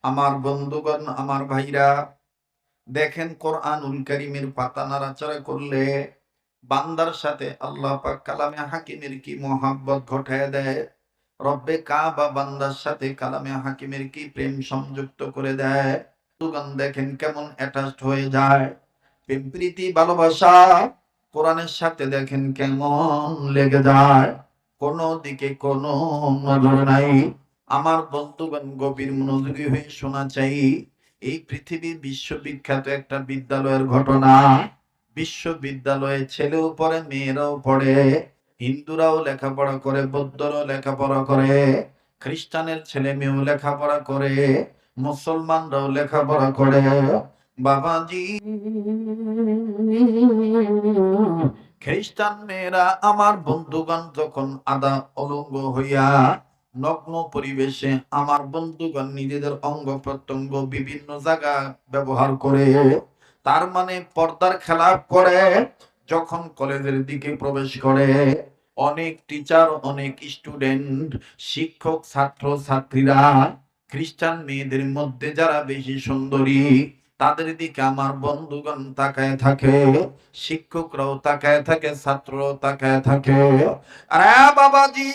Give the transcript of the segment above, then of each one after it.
আমার বন্ধুগণ, আমার ভাইরা, দেখেন কোরআনুল কারীমের পাতা নাড়াচাড়া করলে বান্দার সাথে আল্লাহ পাক কালামে হাকিমের কি মহাব্বত ঘটায় দেয়। রব্বে কাবা বান্দার সাথে কালামে হাকিমের কি প্রেম সংযুক্ত করে দেয়। বন্ধুগণ দেখেন কেমন অ্যাটাচড হয়ে যায়। প্রেম প্রীতি ভালোবাসা কোরআনের সাথে দেখেন কেমন লেগে যায়। কোনো দিকে কোনো নজর নাই। আমার বন্ধুগণ গভীর মনোযোগী হয়ে শোনা চাই। এই পৃথিবীর বিশ্ববিখ্যাত একটা বিদ্যালয়ের ঘটনা। বিশ্ববিদ্যালয়ে ছেলেও পড়ে, মেয়েরাও পড়ে, হিন্দুরাও লেখাপড়া করে, বৌদ্ধরাও লেখাপড়া করে, খ্রিস্টানের ছেলে মেয়েও লেখাপড়া করে, মুসলমানরাও লেখাপড়া করে। বাবাজি, খ্রিস্টান মেয়েরা আমার বন্ধুগণ যখন আধা অলঙ্গ হইয়া নগ্ন পরিবেশে আমার বন্ধুগণ নিজেদের অঙ্গ প্রত্যঙ্গ বিভিন্ন জায়গা ব্যবহার করে, তার মানে পর্দার খেলাপ করে, যখন কলেজের দিকে প্রবেশ করে, অনেক টিচার, অনেক স্টুডেন্ট, শিক্ষক, ছাত্র ছাত্রীরা খ্রিস্টান মেয়েদের মধ্যে যারা বেশি সুন্দরী তাদের দিকে আমার বন্ধুগণ তাকায় থাকে, শিক্ষকরাও তাকায় থাকে, ছাত্ররাও তাকায় থাকে। আরে বাবাজি,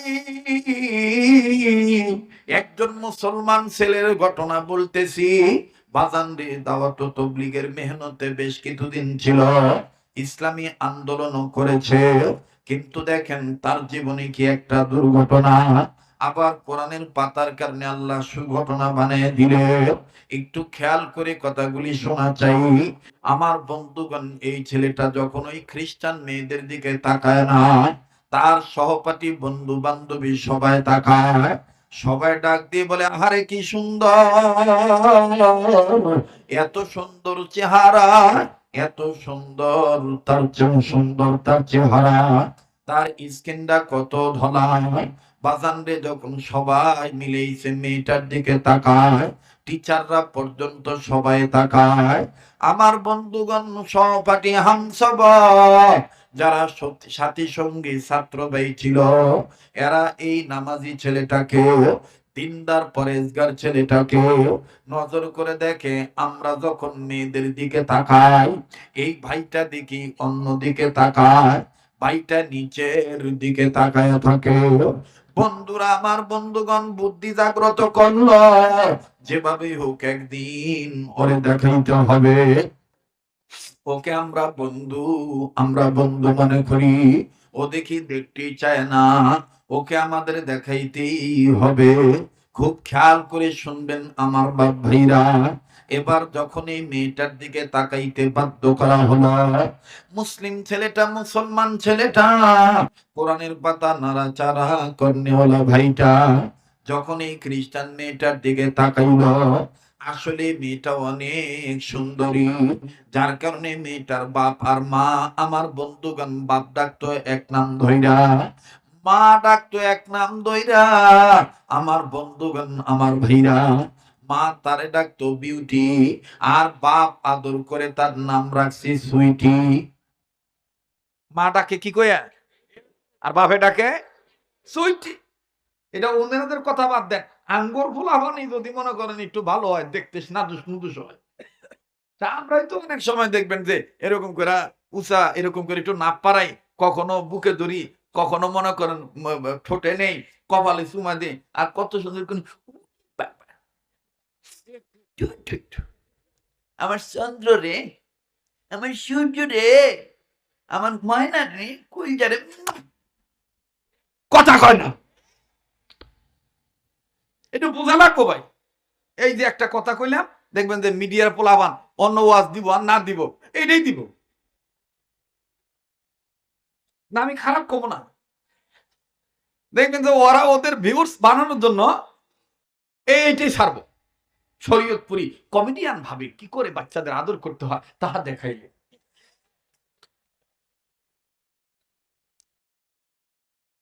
একজন মুসলমান ছেলের ঘটনা বলতেছি। বাজানরে দাওয়াত তাবলীগের মেহনতে বেশ কিছুদিন ছিল, ইসলামী আন্দোলনও করেছে, কিন্তু দেখেন তার জীবনে কি একটা দুর্ঘটনা। আবার কোরআনের পাতার কারণে আল্লাহ সুঘটনা বানিয়ে দিলে। একটু খেয়াল করে কথাগুলি শোনা চাই। আমার বন্ধুগণ, এই ছেলেটা যখন ওই খ্রিস্টান মেয়েদের দিকে তাকায় না, তার সহপাঠী বন্ধু বান্ধবী সবাই তাকায়। সবাই ডাক দিয়ে বলে, আহারে কি সুন্দর, এত সুন্দর চেহারা, এত সুন্দর, তার চেয়ে সুন্দর তার চেহারা, তার স্কিনটা কত ধলা। বাজানরে যখন সবাই মিলেছে মেয়েটার দিকে তাকায়, টিচাররা পর্যন্ত সবাই তাকায়, আমার বন্ধুগণ সহপাঠী হামসব যারা সাথী সঙ্গী ছাত্র ভাই ছিল, এরা এই নামাজি ছেলেটাকে, দিনদার পরেজগার ছেলেটাকে নজর করে দেখে। আমরা যখন মেয়েদের দিকে তাকাই, এই ভাইটা দেখি অন্য দিকে তাকায়, ভাইটা নিচের দিকে তাকায় থাকে। বন্ধুরা, আমার বন্ধুগণ বুদ্ধি জাগ্রত করলো, যেভাবে হোক একদিন ওরে দেখাইতে হবে। ওকে আমরা বন্ধু মনে করি, ও দেখি দেখতেই চায় না, ওকে আমাদের দেখাইতেই হবে। খুব খেয়াল করে শুনবেন আমার বাপ ভাইরা। এবার যখন এই মেয়েটার দিকে তাকাইতে বাধ্য করা হলো, মুসলিম ছেলেটা, মুসলমান ছেলেটা, কোরআনের পাতা নাড়াচাড়া করনেওয়ালা ভাইটা যখন এই খ্রিস্টান মেয়েটার দিকে তাকাইল, আসলে মেয়েটা অনেক সুন্দরী, যার কারণে মেয়েটার বাপ আর মা, আমার বন্ধুগণ, বাপ ডাকতো এক নাম ধইরা, মা ডাকতো এক নাম ধইরা, আমার বন্ধুগণ, আমার ভাইরা, মা তারে ডাকতো বিউটি, আর বাপ আদর করে তার নাম রাখছি সুইটি। মা ডাকে কি কইয়া, আর বাপে ডাকে সুইটি। এটা ওদের কথা বাদ দেন, আঙ্গুর ফুলাফানি যদি মনে করেন একটু ভালো হয়, দেখতে নাদুস নুদুস হয়। তা আমরাই তো অনেক সময় দেখবেন যে এরকম করে উঁচা, এরকম করে একটু নাপ পারাই, কখনো বুকে ধরি, কখনো মনে করেন ঠোঁটে নেই, কপালে চুমা দিই, আর কত সুন্দর কোন আমার চন্দ্র রে, আমার সূর্য রে, আমার ময়না রে, কইজা রে, কথা কয় না। একটু বোঝা লাগবো ভাই। এই যে একটা কথা কইলাম, দেখবেন যে মিডিয়ার পোলাবান অন্য ওয়াজ দিব আর না দিব, এইটাই দিব না, আমি খারাপ কব না। দেখবেন যে ওরা ওদের ভিউয়ার্স বানানোর জন্য এইটাই ছাড়বো। শরীয়তপুরি কমেডিয়ান ভাবে কি করে বাচ্চাদের আদর করতে হয় তাহা দেখাইলে,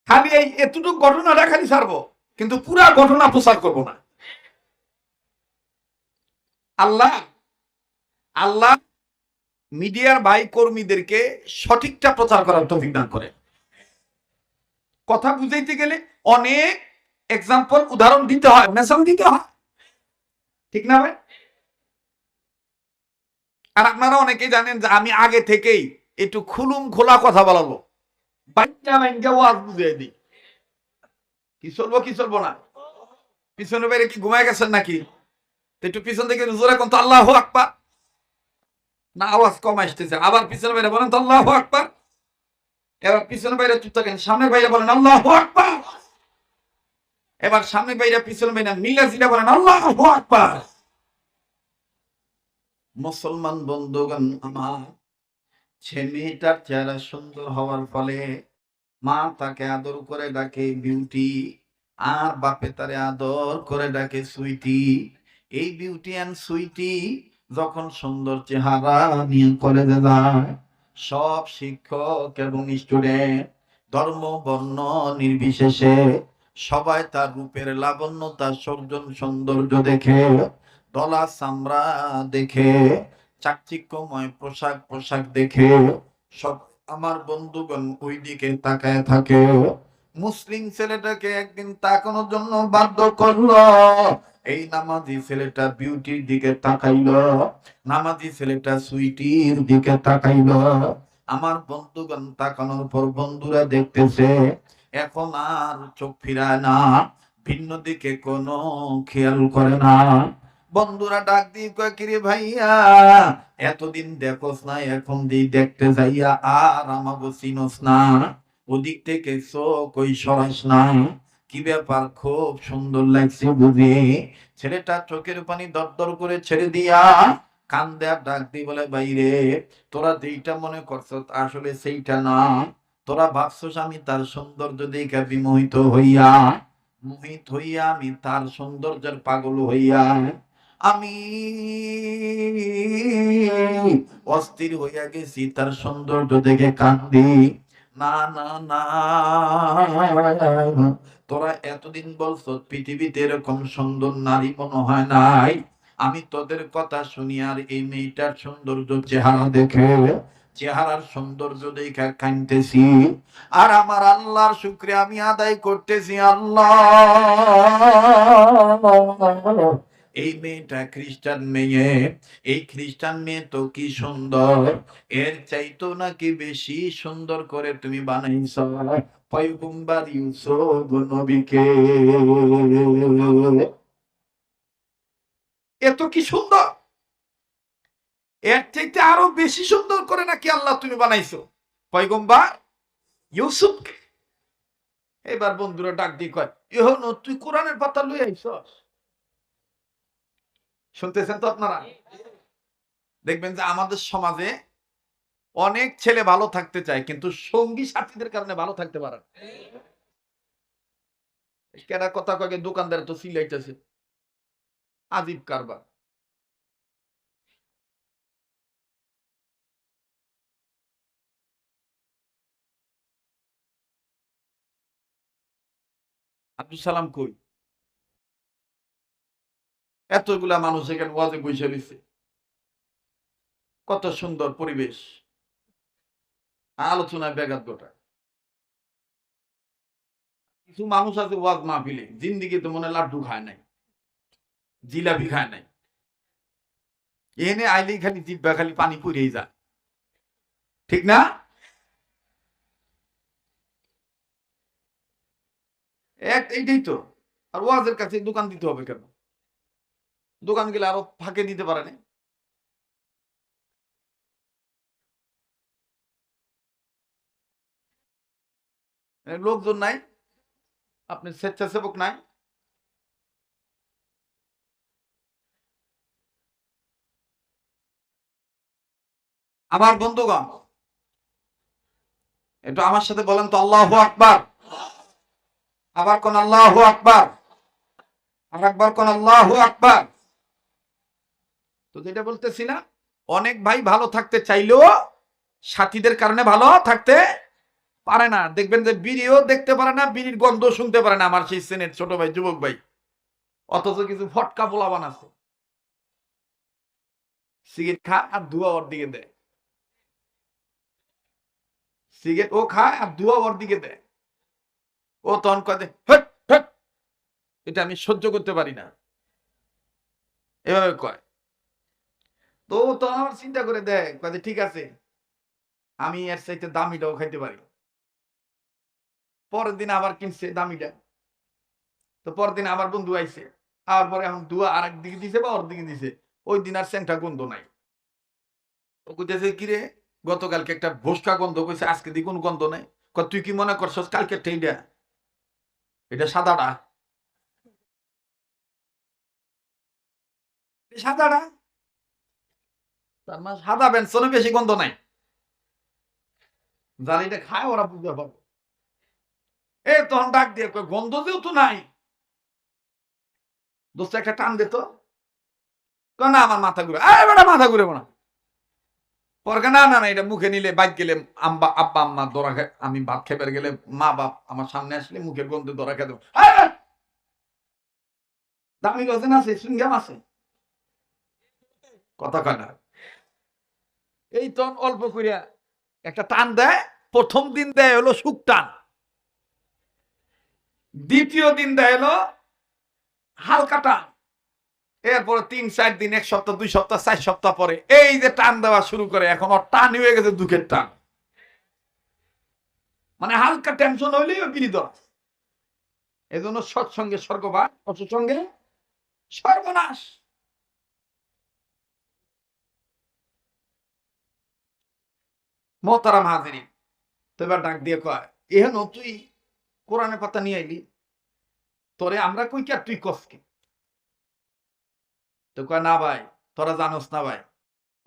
খালি এই এতটুকু ঘটনাটা খালি ছাড়বো, কিন্তু পুরা ঘটনা প্রচার করব না। আল্লাহ আল্লাহ মিডিয়ার ভাই কর্মীদেরকে সঠিকটা প্রচার করার তৌফিক দান করে। কথা বুঝাইতে গেলে অনেক এক্সাম্পল, উদাহরণ দিতে হয়, মেসাল দিতে হয়। ঠিক না ভাই? আর আপনারা অনেকেই জানেন যে আমি আগে থেকেই একটু খুলুম খোলা কথা বলাবো, বাচ্চা ব্যাংকে ওয়াজ বুঝিয়ে দিই। কি চলবো কি চলবো না? পিছনে বাইরে কি ঘুমায় গেছেন নাকি? তো একটু পিছন থেকে জোরে কোন তো আল্লাহু আকবার। না আওয়াজ কম আসতেছে, আবার পিছনে বাইরে বলেন তো আল্লাহু আকবার। এবার পিছনে বাইরে চুপ থাকেন, সামনের বাইরে বলেন আল্লাহু আকবার। এবার সামনে বাইরে পিছনে বাইরে মিলে জিরা বলেন আল্লাহু আকবার। মুসলমান বন্ধুগণ আমার, ছেলেটার চেহারা সুন্দর হওয়ার ফলে মা তাকে আদর করে ডাকে বিউটি, আর বাপে তারে আদর করে ডাকে সুইটি। এই বিউটি অ্যান্ড সুইটি যখন সুন্দর চেহারা নিয়ে কলেজে যায়, সব শিক্ষক এবং স্টুডেন্ট ধর্ম বর্ণ নির্বিশেষে সবাই তার রূপের লাবণ্য, তার সৌন্দর্য দেখে, দলা চামড়া দেখে, চাকচিক্যময় পোশাক দেখে সব আমার বন্ধুগণ ওই দিকে তাকায় থাকে। মুসলিম ছেলেটাকে একদিন তাকানোর জন্য বাধ্য করলো। এই নামাজি ছেলেটা বিউটির দিকে তাকাইলো, নামাজি ছেলেটা সুইটির দিকে তাকাইলো। আমার বন্ধুগণ তাকানোর পর বন্ধুরা দেখতেছে, এখন আর চোখ ফিরায় না, ভিন্ন দিকে কোনো খেয়াল করে না। বন্ধুরা ডাক দিয়ে কয়, কিরে ভাইয়া, এতদিন দেখোস না, এখন দিয়ে দেখতে যাইয়া আর আমাগো চিনোস না, ওদিক থেকে চোখ ওই সরাস না, কি ব্যাপার, খুব সুন্দর লাগছে বুঝি? ছেলেটা চোখের পানি দরদর করে ছেড়ে দিয়া কান দেয়া ডাক দিয়ে বলে, বাইরে তোরা যেইটা মনে করছ আসলে সেইটা না। তোরা ভাবছস আমি তার সৌন্দর্য দেখে বিমোহিত হইয়া, মোহিত হইয়া আমি তার সৌন্দর্যের পাগল হইয়া আমি অস্থির হইয়া গেছি, তার সৌন্দর্য দেখে কান্দি। না না না, তোরা এতদিন বলছ পৃথিবীতে এরকম সুন্দর নারী মনে হয় নাই। আমি তোদের কথা শুনি আর এই মেয়েটার সৌন্দর্য চেহারা দেখে, চেহারার সৌন্দর্য দেখে কাঁদতেছি। আর আমার আল্লাহর শুকরিয়া আমি আদায় করতেছি, আল্লাহ এই মেয়েটা খ্রিস্টান মেয়ে, এই খ্রিস্টান মেয়ে তো কি সুন্দর, এর চাইতো নাকি বেশি সুন্দর করে তুমি বানাইছ পয়গম্বর ইউসুফ নবীকে। এত কি সুন্দর, এর চাইতে আরো বেশি সুন্দর করে নাকি আল্লাহ তুমি বানাইছো পয়গম্বর ইউসুফকে। এবার বন্ধুরা ডাক দিয়ে কয়, ইহন তুই কোরআনের পাতা লই আইছস। শুনতেছেন তো আপনারা? দেখবেন যে আমাদের সমাজে অনেক ছেলে ভালো থাকতে চায় কিন্তু সঙ্গী সাথীদের কারণে ভালো থাকতে পারে না। কেনা কথা কয়ে দোকানদার তো সিলাইতেছে, আজীব কারবার। আব্দুল সালাম কই? এতগুলা মানুষ এখানে ওয়াজে বসে রয়েছে, কত সুন্দর পরিবেশ, আলোচনায় ব্যাঘাত ঘটায়। কিছু মানুষ আছে ওয়াজ মাহফিলে জিন্দিগি তো মনে লাড্ডু খায় নাই, জিলাপি খায় নাই, এনে আইলেই খালি জিব্বা খালি পানি পড়েই যায়, ঠিক না? এইটাই তো। আর ওয়াজের কাছে দোকান দিতে হবে কেন? দোকান গেলে আরো ফাঁকে দিতে পারে না। লোকজন নাই, আপনি স্বেচ্ছাসেবক নাই। আমার বন্ধুগণ একটু আমার সাথে বলেন তো আল্লাহু আকবার। আবার কোন আল্লাহু আকবার, আর একবার কোন আল্লাহু আকবার। তো যেটা বলতেছি না, অনেক ভাই ভালো থাকতে চাইলেও সাথীদের কারণে ভালো থাকতে পারে না। দেখবেন যে বিড়িও দেখতে পারে না, বিড়ির গন্ধ শুনতে পারে না, আমার সেই সেনের ছোট ভাই, যুবক ভাই। অথচ কিছু ফটকা পোলাবান আছে, সিগারেট খা আর ধোয়া ওর দিকে দেয়, সিগারেট ও খায় আর ধোয়া ওর দিকে দেয়। ও তখন কয়, হট হট, এটা আমি সহ্য করতে পারি না। এভাবে কয়। তো তো আমার চিন্তা করে দেখ কাজে ঠিক আছে, আমি এর চাইতে দামিটাও খাইতে পারি। পরের দিন আবার কিনছে দামিটা। তো পরের দিন আবার বন্ধু আইছে, আবার পরে এখন দুয়া আর দিকে দিছে বা ওর দিকে দিছে, ওই দিন আর সেন্টা গন্ধ নাই। ও কইতেছে কিরে, গতকালকে একটা ভোসকা গন্ধ কইছে, আজকে দি কোন গন্ধ নাই। কয় তুই কি মনে করছস কালকে এইটা, এটা সাদাটা, সাদাটা, তার মানে সাদা বেনসনে বেশি গন্ধ নাই। যারা এটা খায় ওরা বুঝতে পারবে। এ তখন ডাক দিয়ে কয় গন্ধ যেহেতু নাই, দোস্ত একটা টান দিত। কয় না আমার মাথা ঘুরে, আরে বেটা মাথা ঘুরে না। পরে না না না এটা মুখে নিলে বাইক গেলে আব্বা আম্মা দরা খায়, আমি ভাত খেবার গেলে মা বাপ আমার সামনে আসলে মুখের গন্ধে দরা খেয়ে দেবো। দামি গজেন আছে, সুইংগাম আছে, কথা কয় না। এই তখন অল্প করিয়া একটা টান দেয়। প্রথম দিন দেয় হলো সুখ টান, দ্বিতীয় দিন দেয় হলো হালকা টান, এরপরে ৩-৪ দিন, ১ সপ্তাহ, ২ সপ্তাহ, ৪ সপ্তাহ পরে এই যে টান দেওয়া শুরু করে, এখন ওর টান হয়ে গেছে দুঃখের টান। মানে হালকা টেনশন হইলেই বিড়ি ধরা। এই জন্য সৎসঙ্গে স্বর্গবাস, অসৎসঙ্গে সর্বনাশ। মোহতারাম হাজিরিন, তো এবার ডাক দিয়ে কয় এহেন তুই কোরআনের পাতা নিয়ে আইলি, তোরে আমরা কই কি আর তুই কসকে। তো কয় না ভাই, তোরা জানোস না ভাই,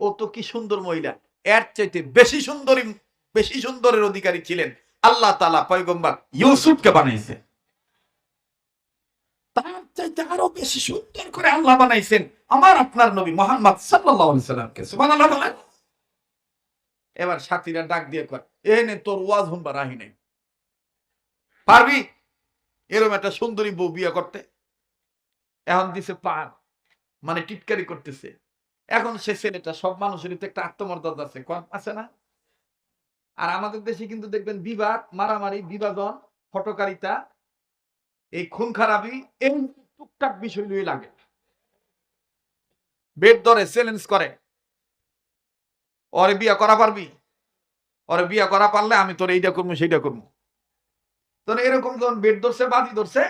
ও তো কি সুন্দর মহিলা, এর চাইতে বেশি সুন্দরী, বেশি সুন্দরের অধিকারী ছিলেন আল্লাহ তাআলা পয়গম্বর ইউসুফকে বানাইছে। তার চাইতে আরো বেশি সুন্দর করে আল্লাহ বানাইছেন আমার আপনার নবী মুহাম্মদ সাল্লাল্লাহু আলাইহি সাল্লামকে। সুবহানাল্লাহ বলেন। এবার সাথীরা ডাক দিয়ে কয় এনে তোর ওয়াজ হুনবার রাহি নাই, পারবি এরকম একটা সুন্দরী বউ বিয়ে করতে? এখন দিছে পার, মানে টিটকারি করতেছে। এখন সে ছেলেটা, সব মানুষেরই তো একটা আত্মমর্যাদা আছে, কম আছে না? আর আমাদের দেশে কিন্তু দেখবেন বিবাদ, মারামারি, বিভাজন, হটকারিতা, এই খুন খারাপি, এই টুকটাক বিষয় নিয়ে লাগে। বেড ধরে চ্যালেঞ্জ করে, ওরে বিয়া করা পারবি, ওরে বিয়া করা পারলে আমি তোর এইটা করবো সেইটা করবো। তোর এরকম যখন বেড ধরছে, বাদি ধরছে,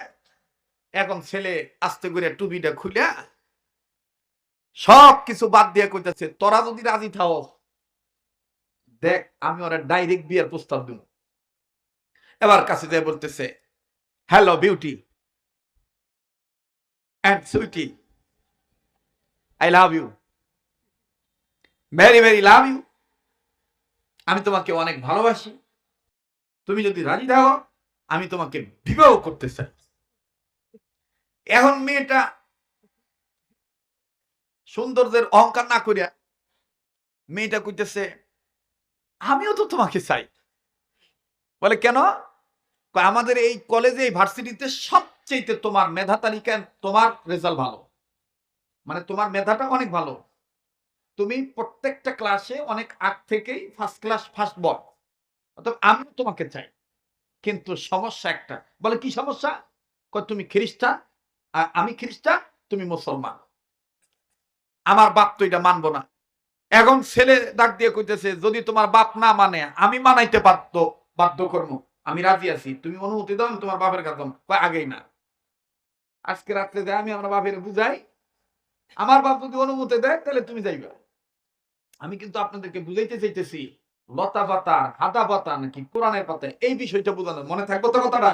এখন ছেলে আস্তে করে টুপিটা খুলে সব কিছু বাদ দিয়ে কইতেছে তোরা যদি রাজি থাও দেখ আমি ওরা ডাইরেক্ট বিয়ের প্রস্তাব দিব। এবার কাছে যায় বলতেছে hello beauty and sweetie, I love you, very very love you, আমি তোমাকে অনেক ভালোবাসি, তুমি যদি রাজি থাকো আমি তোমাকে বিবাহ করতে চাই। এখন মেয়েটা সৌন্দর্যের অহংকার না করিয়া মেয়েটা কইতেছে আমিও তো তোমাকে চাই। বলে কেন? আমাদের এই কলেজে, এই ভার্সিটিতে সবচেয়ে তোমার মেধা তালিকায় তোমার রেজাল্ট ভালো, মানে তোমার মেধাটা অনেক ভালো, তুমি প্রত্যেকটা ক্লাসে অনেক আগ থেকেই ফার্স্ট ক্লাস, ফার্স্ট বয়, অর্থাৎ আমি তোমাকে চাই। কিন্তু সমস্যা একটা। বলে কি সমস্যা? তুমি খ্রিস্টান, আর আমি খ্রিস্টান, তুমি মুসলমান, আমার বাপ তো এটা মানবো না। এখন ছেলে ডাক দিয়ে কইতেছে যদি তোমার বাপ না মানে আমি মানাইতে বাধ্য করবো, আমি রাজি আছি, তুমি অনুমতি দাও, আমি তোমার বাপের কাছে আগেই না। আজকে রাত্রে যাই আমি আমার বাপের বুঝাই, আমার বাপ যদি অনুমতি দেয় তাহলে তুমি যাইবা। আমি কিন্তু আপনাদেরকে বুঝাইতে চাইতেছি লতা পাতা, হাতা পাতা নাকি কোরআনের পাতা, এই বিষয়টা বোঝানো, মনে থাকবো তো কথাটা,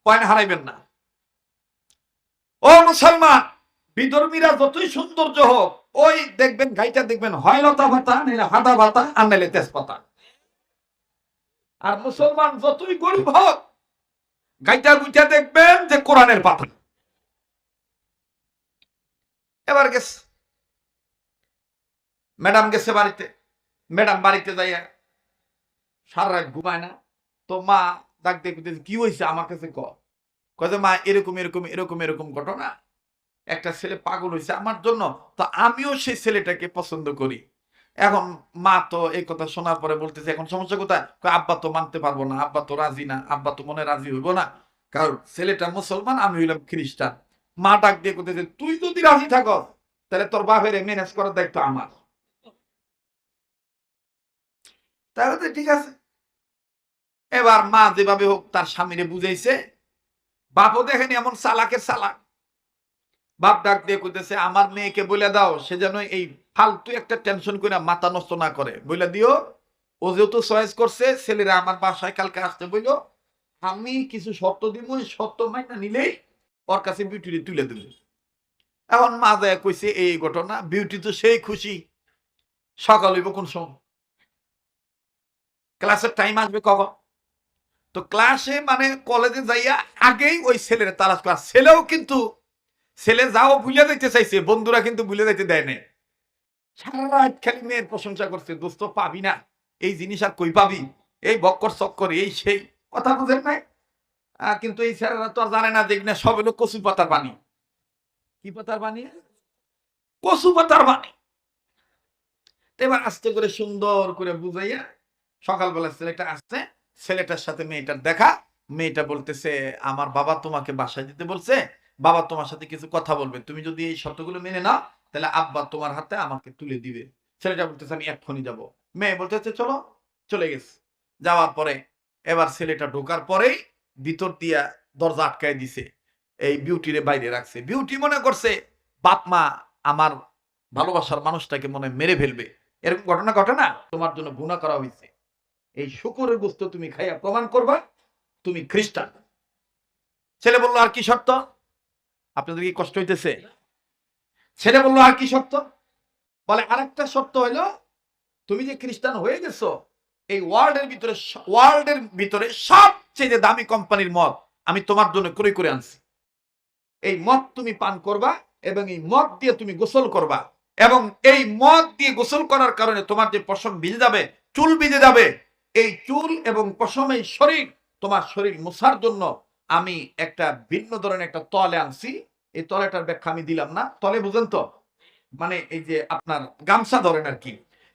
পয়েন্ট হারাইবেন না। ও মুসলমান, বিধর্মীরা যতই সৌন্দর্য হোক, ওই দেখবেন গাইটা দেখবেন হয় লতা পাতা, নাইলে হাতা পাতা, আর নাইলে তেজপাতা। আর মুসলমান যতই গরিব হোক, গাইটা গুইটা দেখবেন যে কোরআনের পাতা। এবার গেছে ম্যাডাম, গেছে বাড়িতে, ম্যাডাম বাড়িতে যাইয়া সারা রাত ঘুমায় না। তো মা ডাক দিয়ে কি হয়েছে আমার কাছে কয় মা এরকম এরকম এরকম এরকম ঘটনা, একটা ছেলে পাগল হয়েছে আমার জন্য, তো আমিও সেই ছেলেটাকে পছন্দ করি। এখন মা তো এই কথা শোনার পরে বলতেছে এখন সমস্যা কোথায়? আব্বা তো মানতে পারবো না, আব্বা তো রাজি না, আব্বা তো মনে রাজি হইব না, কারণ ছেলেটা মুসলমান, আমি হইলাম খ্রিস্টান। মা ডাক দিয়ে করতেছে তুই যদি রাজি থাকস তাহলে তোর বাপের ম্যানেজ করার দায়িত্ব আমার। তাহলে তো ঠিক আছে। এবার মা যেভাবে হোক তার স্বামীরে বুঝাইছে। বাপও দেখেনি এমন চালাকের চালাক। বাপ ডাক দিয়ে কইতেছে, আমার মেয়েকে বলে দাও সে যেন এই ফালতু একটা টেনশন করে মাথা নষ্ট না করে, বলে দিও ও যেহেতু চয়েস করছে ছেলেরা আমার বাসায় কালকে আসতে বললো, আমি কিছু শর্ত দিব, শর্ত মাইনা নিলেই ওর কাছে বিউটি তুলে দেবে। এখন মা যায় কইছে এই ঘটনা, বিউটি তো সেই খুশি। সকাল হইব কোন সময়, ক্লাসের টাইম আসবে কখন, তো ক্লাসে মানে কলেজে যাইয়া আগেই ওই ছেলের তালাশ ক্লাস। ছেলেও কিন্তু ছেলে যাও ভুলে যাইতে চাইছে, বন্ধুরা কিন্তু ভুলে যাইতে দেয় না। সারা রাত খালি মেয়ের প্রশংসা করছে, দোস্ত পাবি না এই জিনিস, আর কই পাবি, এই বক্কর চক্কর এই সেই কথা বুঝেন নাই। কিন্তু এই ছেলেরা তো আর জানে না, দেখ না সব হলো কচু পাতার পানি। কি পাতার পানি? কচু পাতার পানি। এবার আস্তে করে সুন্দর করে বুঝাইয়া সকালবেলা ছেলেটা আসছে, ছেলেটার সাথে মেয়েটার দেখা। মেয়েটা বলতেছে, আমার বাবা তোমাকে বাসায় দিতে বলছে, বাবা তোমার সাথে কিছু কথা বলবে, তুমি যদি এই শর্তগুলো মেনে নাও তাহলে আব্বা তোমার হাতে আমাকে তুলে দিবে। ছেলেটা বলতেছে আমি এক্ষুনি যাব। মেয়ে বলতেছে চলো। চলে গেছে। যাওয়ার পরে এবার ছেলেটা ঢোকার পরেই ভিতর দিয়া দরজা আটকায় দিছে, এই বিউটিরে বাইরে রাখছে। বিউটি মনে করছে বাপ মা আমার ভালোবাসার মানুষটাকে মনে মেরে ফেলবে। এরকম ঘটনা ঘটে না? তোমার জন্য গুনাহ করা হয়েছে, এই শুকরের গোশত তুমি খাইয়া প্রমাণ করবা তুমি খ্রিস্টান। ছেলে বললো আর কি শর্ত? আপনাদের কি কষ্ট হইতেছে? ছেলে বললো আর কি শর্ত? বলে আরেকটা শর্ত হইলো, তুমি যে খ্রিস্টান হয়ে গেছো, এই ওয়ার্ল্ডের ভিতরে সবচেয়ে দামি কোম্পানির মদ আমি তোমার জন্য ক্রয় করে আনছি। এই মদ তুমি পান করবা এবং এই মদ দিয়ে তুমি গোসল করবা, এবং এই মদ দিয়ে গোসল করার কারণে তোমার যে পশম ভিজে যাবে, চুল ভিজে যাবে, এই চুল এবং পশমের শরীর, তোমার শরীর মোছার জন্য আমি একটা ভিন্ন ধরনের একটা তলে আনছি। এই তলেটার ব্যাখ্যা আমি দিলাম না, তলে বুঝেন তো, মানে এই যে আপনার গামছা ধরেন আর কি,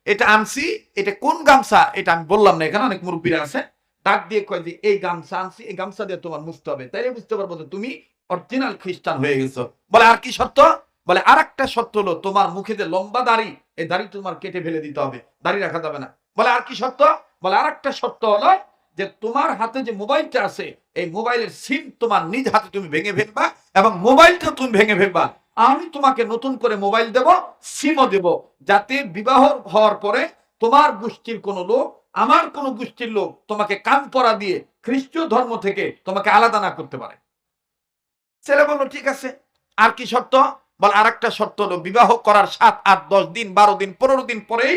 এটা আনছি। এটা কোন গামছা এটা আমি বললাম না, এখানে অনেক মুরব্বীরা আছে, ডাক দিয়ে কয় যে এই গামছা আনছি, এই গামছা দিয়ে তোমার মুছতে হবে, তাইলে বুঝতে পারবো যে তুমি অরিজিনাল খ্রিস্টান হয়ে গেছো। বলে আর কি শর্ত? বলে আর একটা শর্ত হলো তোমার মুখে যে লম্বা দাড়ি, এই দাড়ি তোমার কেটে ফেলে দিতে হবে, দাড়ি রাখা যাবে না। বলে আর কি শর্ত? বলে আর একটা শর্ত হলো যে তোমার হাতে যে মোবাইলটা আছে, এই মোবাইলের সিম তোমার নিজ হাতে তুমি ভেঙে ফেলবা, এবং মোবাইলটা তুমি ভেঙে ফেলবা, আমি তোমাকে নতুন করে মোবাইল দেব, সিমও দেব, যাতে বিবাহ হওয়ার পরে তোমার গোষ্ঠীর কোন লোক, আমার কোন গোষ্ঠীর লোক তোমাকে কান পরা দিয়ে খ্রিস্টীয় ধর্ম থেকে তোমাকে আলাদা না করতে পারে। ছেলে বললো ঠিক আছে। আর কি শর্ত? বল আর একটা শর্ত হলো বিবাহ করার 7, 8, 10 দিন, 12 দিন, 15 দিন পরেই,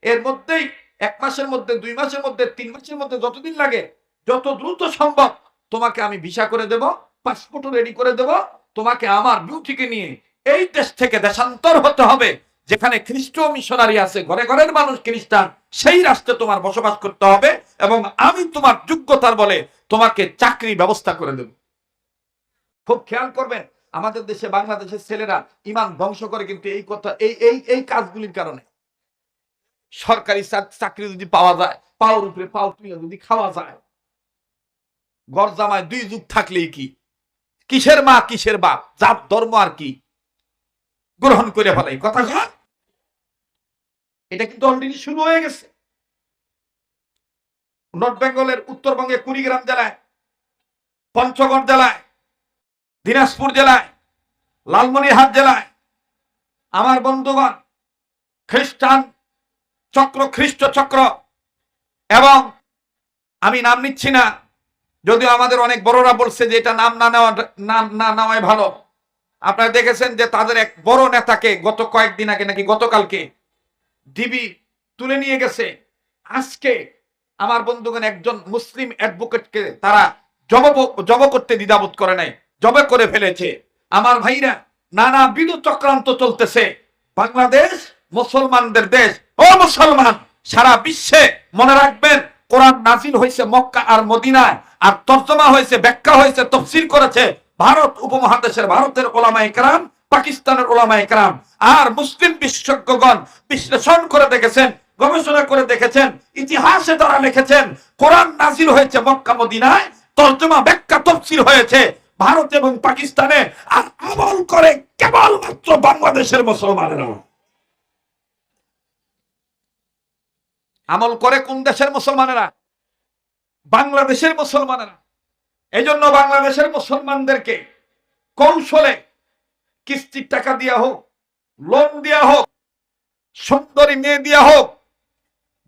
এর মধ্যেই 1 মাসের মধ্যে, 2 মাসের মধ্যে, 3 মাসের মধ্যে, যতদিন লাগে যত দ্রুত সম্ভব তোমাকে আমি ভিসা করে দেব, পাসপোর্ট রেডি করে দেব, তোমাকে আমার বিউটিকে নিয়ে এই দেশ থেকে দেশান্তর হতে হবে, যেখানে খ্রিস্টীয় মিশনারি আছে, ঘরে ঘরের মানুষ খ্রিস্টান, সেই রাষ্ট্রে তোমার বসবাস করতে হবে, এবং আমি তোমার যোগ্যতার বলে তোমাকে চাকরি ব্যবস্থা করে দেব। খুব খেয়াল করবেন, আমাদের দেশে বাংলাদেশের ছেলেরা ইমান ধ্বংস করে কিন্তু এই কথা, এই কাজগুলির কারণে। সরকারি চাকরি যদি পাওয়া যায়, পাওয়ার উপরে পাও তুলে যদি খাওয়া যায়, ঘর জামায় 2 যুগ থাকলেই কি, কিসের মা কিসের বাপ, জাত ধর্ম আর কি গ্রহণ করে ফেলাই কথা। এটা কিন্তু অলরেডি শুরু হয়ে গেছে। নর্থ বেঙ্গলের উত্তরবঙ্গে কুড়িগ্রাম জেলায়, পঞ্চগড় জেলায়, দিনাজপুর জেলায়, লালমনিরহাট জেলায় আমার বন্ধুগণ খ্রিস্টান চক্র, খ্রিস্ট চক্র, এবং আমি নাম নিচ্ছি না, যদিও আমাদের অনেক বড়রা বলছে যে এটা নাম না নেওয়াই ভালো। আপনারা দেখেছেন যে তাদের এক বড় নেতাকে গত কয়েকদিন আগে, নাকি গতকালকে, ডিবি তুলে নিয়ে গেছে। আজকে আমার বন্ধুগণ একজন মুসলিম অ্যাডভোকেটকে তারা জব করতে দ্বিধাবোধ করে নাই, জবে করে ফেলেছে। আমার ভাইরা, নানাবিধ চক্রান্ত চলতেছে। বাংলাদেশ মুসলমানদের দেশ। ও মুসলমান, সারা বিশ্বে মনে রাখবেন, কোরআন নাজিল হয়েছে মক্কা আর মদিনায়, আর তর্জমা হয়েছে, ব্যাখ্যা হয়েছে, তফসির করেছে ভারত উপমহাদেশের, ভারতের ওলামায়ে কেরাম, পাকিস্তানের ওলামায়ে কেরাম, আর মুসলিম বিশেষজ্ঞগণ বিশ্লেষণ করে দেখেছেন, গবেষণা করে দেখেছেন, ইতিহাসে তারা লিখেছেন কোরআন নাজিল হয়েছে মক্কা মদিনায়, তর্জমা ব্যাখ্যা তফসির হয়েছে ভারত এবং পাকিস্তানে, আর আমল করে কেবলমাত্র বাংলাদেশের মুসলমানেরা। আমল করে কোন দেশের মুসলমানেরা? বাংলাদেশের মুসলমানেরা। এই জন্য বাংলাদেশের মুসলমানদেরকে কৌশলে কিস্তির টাকা দেওয়া হোক, লোন দেওয়া হোক, সুন্দরী মেয়ে দেওয়া হোক,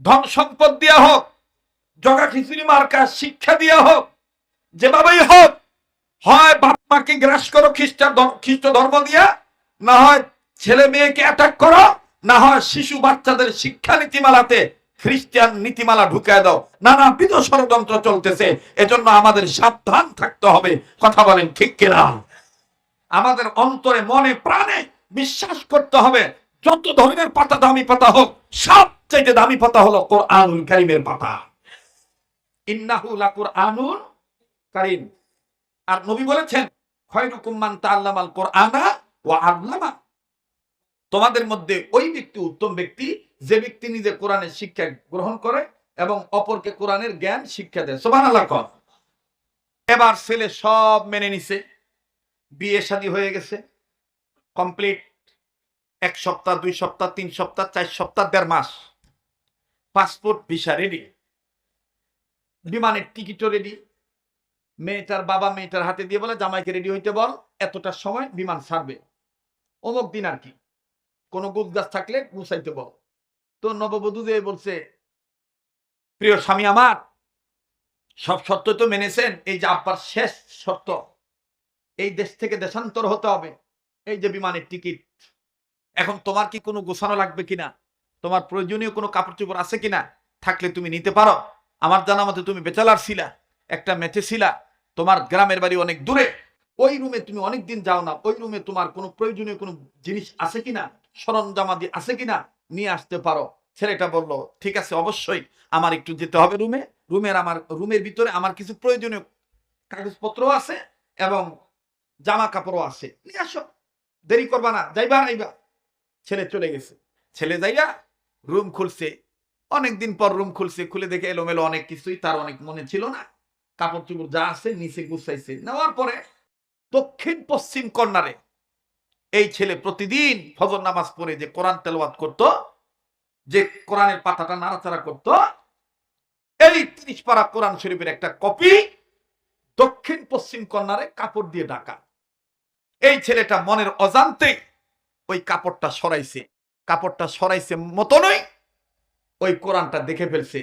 ধন সম্পদ দেওয়া হোক, জগা খিচুড়ি মার্কা শিক্ষা দেওয়া হোক, যেভাবেই হোক, হয় বাপ মাকে গ্রাস করো খ্রিস্ট ধর্ম দিয়া, না হয় ছেলে মেয়েকে অ্যাটাক করো, না হয় শিশু বাচ্চাদের শিক্ষা নীতিমালাতে খ্রিস্টান নীতিমালা ঢুকায় দাও। নানাবিধ ষড়যন্ত্র চলতেছে। এজন্য আমাদের সাবধান থাকতে হবে। কথা বলেন ঠিক কিনা? আমাদের অন্তরে মনে প্রাণে বিশ্বাস করতে হবে, যত ধরনের পাতা দামি পাতা হোক, সবচেয়ে দামি পাতা হলো কোরআনুল কারীমের পাতা। ইন্নাহু লাকুরআনুন কারীম। আর নবী বলেছেন, খায়রুকুম মান তাআল্লামাল কুরআনা ওয়া আল্লামা। তোমাদের মধ্যে ওই ব্যক্তি উত্তম ব্যক্তি যে ব্যক্তি নিজে কোরআনের শিক্ষা গ্রহণ করে এবং অপরকে কোরআনের জ্ঞান শিক্ষা দেয়। সুবহানাল্লাহ। এবার ছেলে সব মেনে নিছে, বিয়ে শাদী হয়ে গেছে, কমপ্লিট। 1 সপ্তাহ, 2 সপ্তাহ, 3 সপ্তাহ, 4 সপ্তাহ, 1.5 মাস। পাসপোর্ট ভিসা রেডি, বিমানের টিকিটও রেডি। মেয়েটার বাবা মেয়েটার হাতে দিয়ে বলে, জামাইকে রেডি হইতে বল, এতটার সময় বিমান ছাড়বে, অমুক দিন আর কি। কোনো গুজগাছ থাকলে গুছাইতে বল। তো নববধূ যে বলছে, প্রিয় স্বামী আমার, সব শর্ত তো মেনেছেন, এই যে আব্বার শেষ শর্ত, এই দেশ থেকে দেশান্তর হতে হবে, এই যে বিমানের টিকিট। এখন তোমার কি কোনো গোছানো লাগবে কিনা, তোমার প্রয়োজনীয় কোনো কাপড় চোপড় আছে কিনা, থাকলে তুমি নিতে পারো। আমার জানা মতে তুমি বেচালার ছিলা, একটা মেচে ছিলা, তোমার গ্রামের বাড়ি অনেক দূরে, ওই রুমে তুমি অনেক দিন যাও না, ওই রুমে তোমার কোনো প্রয়োজনীয় কোনো জিনিস আছে কিনা, সরঞ্জামাদি আছে কিনা, নিয়ে আসতে পারো। ছেলেটা বলল, ঠিক আছে, অবশ্যই আমার একটু যেতে হবে রুমে। আমার রুমের ভিতরে আমার কিছু প্রয়োজনীয় কাগজপত্র আছে এবং জামা কাপড়ও আছে, নিয়ে আসো, দেরি করবা না, যাইবা আইবা। ছেলে চলে গেছে। ছেলে যাইয়া রুম খুলছে, অনেকদিন পর রুম খুলছে, খুলে দেখে এলোমেলো অনেক কিছুই, তার অনেক মনে ছিল না। কাপড় চোপড় যা আছে নিচে গুছাইছে, নেওয়ার পরে দক্ষিণ পশ্চিম কর্নারে এই ছেলে প্রতিদিন ফজর নামাজ পড়ে যে কোরআন তেলাওয়াত করত, যে কোরআনের পাতাটা নাড়াচাড়া করত, এই 30 পারা কোরআন শরীফের একটা কপি দক্ষিণ পশ্চিম কর্নারে কাপড় দিয়ে ঢাকা। এই ছেলেটা মনের অজান্তে ওই কাপড়টা সরাইছে মতনই ওই কোরআনটা দেখে ফেলছে।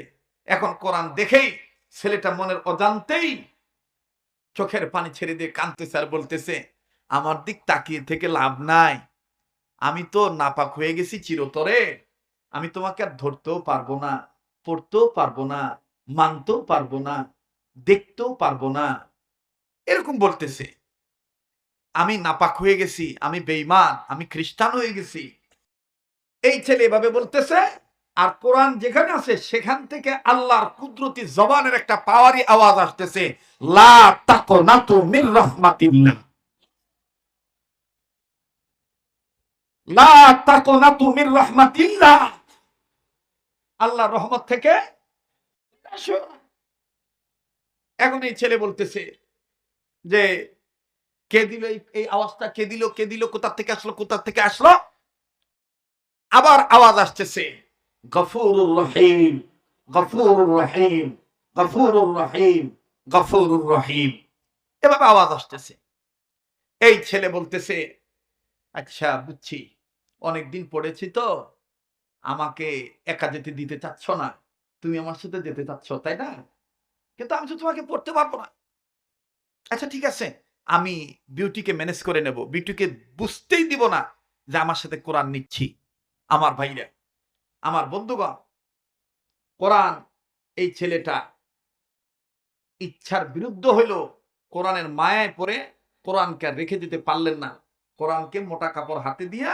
এখন কোরআন দেখেই ছেলেটা মনের অজান্তেই চোখের পানি ছেড়ে দিয়ে কাঁদতেছে আর বলতেছে, আমার দিক তাকিয়ে থেকে লাভ নাই, আমি তো নাপাক হয়ে গেছি চিরতরে, আমি তোমাকে আর ধরতেও পারবো না, পড়তেও পারবো না, মানতেও পারবো না, দেখতেও পারবো না, এরকম বলতেছে। আমি নাপাক হয়ে গেছি, আমি বেঈমান, আমি খ্রিস্টান হয়ে গেছি। এই ছেলে এভাবে বলতেছে, আর কোরআন যেখানে আছে সেখান থেকে আল্লাহর কুদরতি জবানের একটা পাওয়ারি আওয়াজ আসতেছে, লা তাকনাতু মির রাহমাতিল্লাহ, লা তাকনাতু মির রাহমাতিল্লাহ, আল্লাহর রহমত থেকে আসো। এখন এই ছেলে বলতেছে যে, কে দিল এই আওয়াজটা, কে দিল, কোথা থেকে আসলো। আবার আওয়াজ আসতেছে, গফুরুর রহিম, গফুরুর রহিম, গফুরুর রহিম, গফুরুর রহিম, এভাবে আওয়াজ আসতেছে। এই ছেলে বলতেছে, আচ্ছা বুঝছি, অনেকদিন পড়েছি তো, আমাকে একা যেতে দিতে চাচ্ছ না, তুমি আমার সাথে যেতে চাচ্ছ তাই না, কিন্তু আমি তো তোমাকে পড়তে পারবো না। আচ্ছা ঠিক আছে, আমি বিউটিকে ম্যানেজ করে নেব, বিউটিকে বুঝতেই দিব না যে আমার সাথে কোরআন নিচ্ছি। আমার ভাইরা, আমার বন্ধুগণ, কোরআন, এই ছেলেটা ইচ্ছার বিরুদ্ধ হইল, কোরআনের মায়ায় পড়ে কোরআনকে রেখে দিতে পারলেন না। কোরআনকে মোটা কাপড় হাতে দিয়া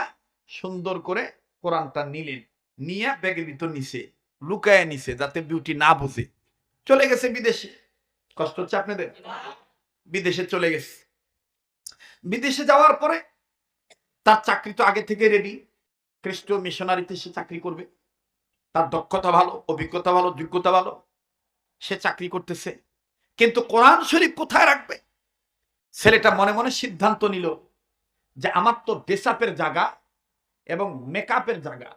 সুন্দর করে কোরআনটা নিলেন, নিয়ে ব্যাগের ভিতর নিছে, লুকায় নিছে যাতে বিউটি না বুঝে। চলে গেছে বিদেশে। কষ্ট হচ্ছে আপনাদের? বিদেশে চলে গেছে। বিদেশে যাওয়ার পরে তার চাকরি তো আগে থেকে রেডি, খ্রিস্টীয় মিশনারিতে সে চাকরি করবে, তার দক্ষতা ভালো, অভিজ্ঞতা ভালো, যোগ্যতা ভালো, সে চাকরি করতেছে। কিন্তু কোরআন শরীফ কোথায় রাখবে? ছেলেটা মনে মনে সিদ্ধান্ত নিল যে আমার তো ড্রেসআপের জায়গা এবং মেকআপের জায়গা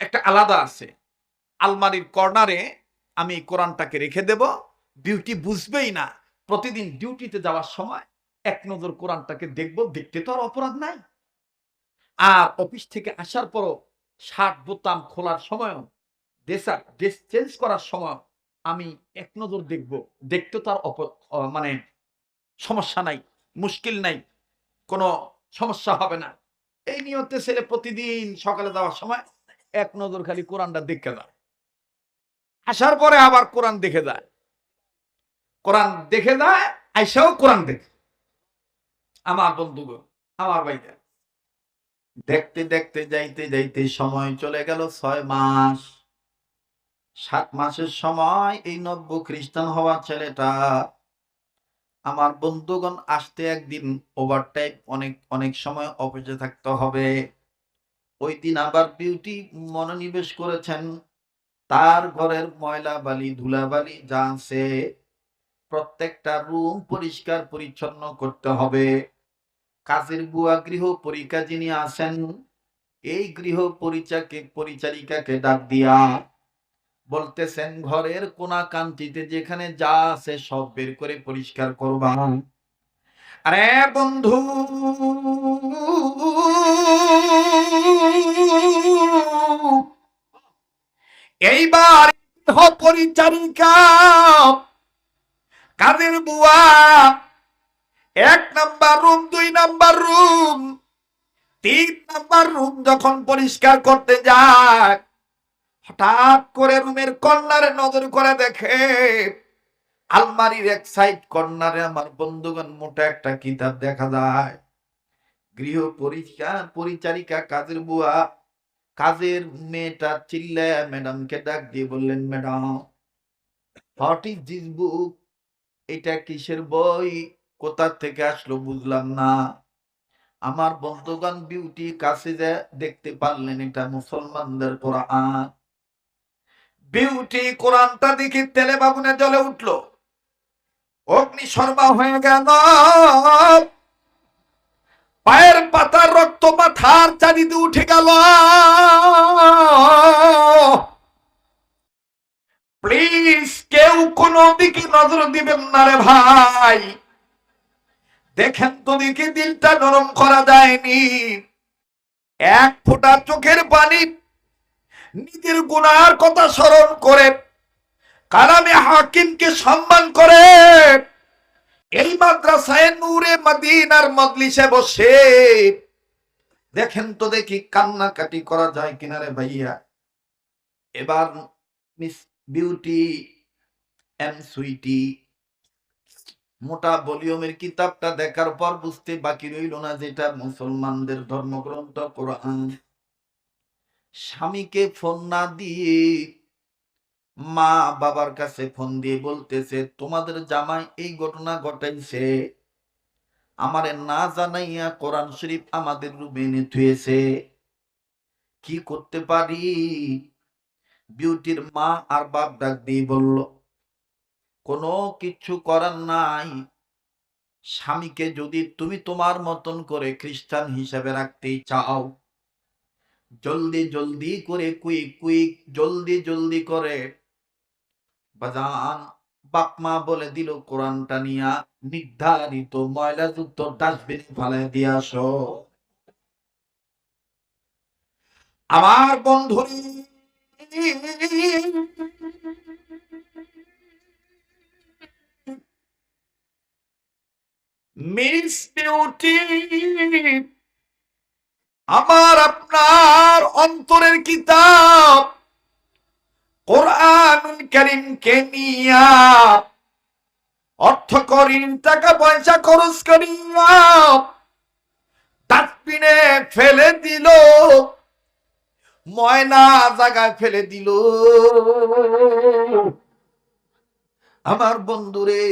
একটা আলাদা আছে, আলমারির কর্নারে আমি কোরআনটাকে রেখে দেব, বিউটি বুঝবেই না। প্রতিদিন ডিউটিতে যাওয়ার সময় এক নজর কোরআনটাকে দেখব, দেখতে তো আর অপরাধ নাই। আর অফিস থেকে আসার পরও শার্ট বোতাম খোলার সময়ও ড্রেস চেঞ্জ করার সময় আমি এক নজর দেখব, দেখতে তো আর মানে সমস্যা নাই, মুশকিল নাই, কোনো সমস্যা হবে না। এই নিয়তে ছেলে প্রতিদিন সকালে যাওয়ার সময় এক নজর খালি কোরআনটা দেখে যায়, আসার পরে আবার কোরআন দেখে যায়, কোরআন দেখে যায়, আইসাও কোরআন দেখে। আমার বন্ধুগণ, আমার ভাইরা, দেখতে দেখতে যাইতে যাইতে সময় চলে গেল 6 মাস। 7 মাসের সময় এই নব্য খ্রিস্টান হওয়া ছেলেটা, আমার বন্ধুগণ, আসতে একদিন ওভারটাইম অনেক সময় অফিসে থাকতে হবে। ওই দিন আবার বিউটি মনোনিবেশ করেছেন তার ঘরের ময়লা বালি ধুলাবালি যা আছে প্রত্যেকটা রুম পরিষ্কার পরিচ্ছন্ন করতে হবে। কাজের বুয়া গৃহ পরিকা যিনি আছেন, এই গৃহ পরিচারিকাকে ডাক দিয়া বলতেছেন, ঘরের কোনা কান্তিতে যেখানে যা আছে সব বের করে পরিষ্কার করবা। আরে বন্ধু, এইবার পরিচারিকা কাজের বুয়া 1 number room, 2 number room, 3 number room যখন পরিষ্কার করতে যায়, হঠাৎ করে রুমের কর্নারে নজর করে দেখে আলমারির এক সাইড কর্নারে আমার বন্ধুগণ মোটা একটা কিতাব দেখা যায়। গৃহ পরিচারিকা কাজের বুয়া, কাজের মেয়েটা চিল্লায় ম্যাডামকে ডাক দিয়ে বললেন, madam, what is this book? এটা কিসের বই, কোথা থেকে আসলো বুঝলাম না। আমার বন্ধুগণ বিউটি কাছে দেখতে পারলেন এটা মুসলমানদের কোরআন। বিউটি কোরআনটা দেখে তেলে বাবুনে জ্বলে উঠলো, অগ্নি শর্মা হয়ে গেল, পায়ের পাতার রক্ত মাথার চারিতে উঠে গেল। প্লিজ কেউ কোনো দিকে নজর দিবেন না রে ভাই, দেখেন তো দিকে দিলটা নরম করা যায়নি। এক ফোঁটা চোখের পানি নিজের গুনার কথা স্মরণ করে কালামে হাকিমকে সম্মান করে এই মাদ্রাসায় নূরে মদিনার মজলিসে বসে দেখেন তো দেখি কান্নাকাটি করা যায় কিনা রে ভাইয়া। এবার মিস বিউটি এন্ড সুইটি মোটা ভলিউমের কিতাবটা দেখার পর বুঝতে বাকি রইল না যেটা মুসলমানদের ধর্মগ্রন্থ কোরআন। স্বামীকে ফোন না দিয়ে মা বাবার কাছে ফোন দিয়ে বলতেছে, তোমাদের জামাই এই ঘটনা ঘটাইছে, আমারে না জানাইয়া কোরআন শরীফ আমাদের রুমে এনে থুয়েছে, কি করতে পারি? বিউটির মা আর বাপ ডাক দিয়ে বলল, কোনো কিছু করার নাই, স্বামীকে যদি তুমি তোমার মতন করে খ্রিস্টান হিসেবে রাখতেই চাও, জলদি জলদি করে কুইক জলদি জলদি করে বাজান বাপ মা বলে দিল কোরআনটা নিয়া নির্ধারিত ময়লাযুক্ত ডাস্টবিন ফেলে দিয়ে আসো। আমার বন্ধুরি, মিস বিউটি, আমার আপনার অন্তরের কিতাব কোরআনুল কারীমকে নিয়া অর্থ করি টাকা পয়সা খরচ করিয়া ডাস্টবিনে ফেলে দিল, ময়লা জায়গায় ফেলে দিল। আমার বন্ধুরে,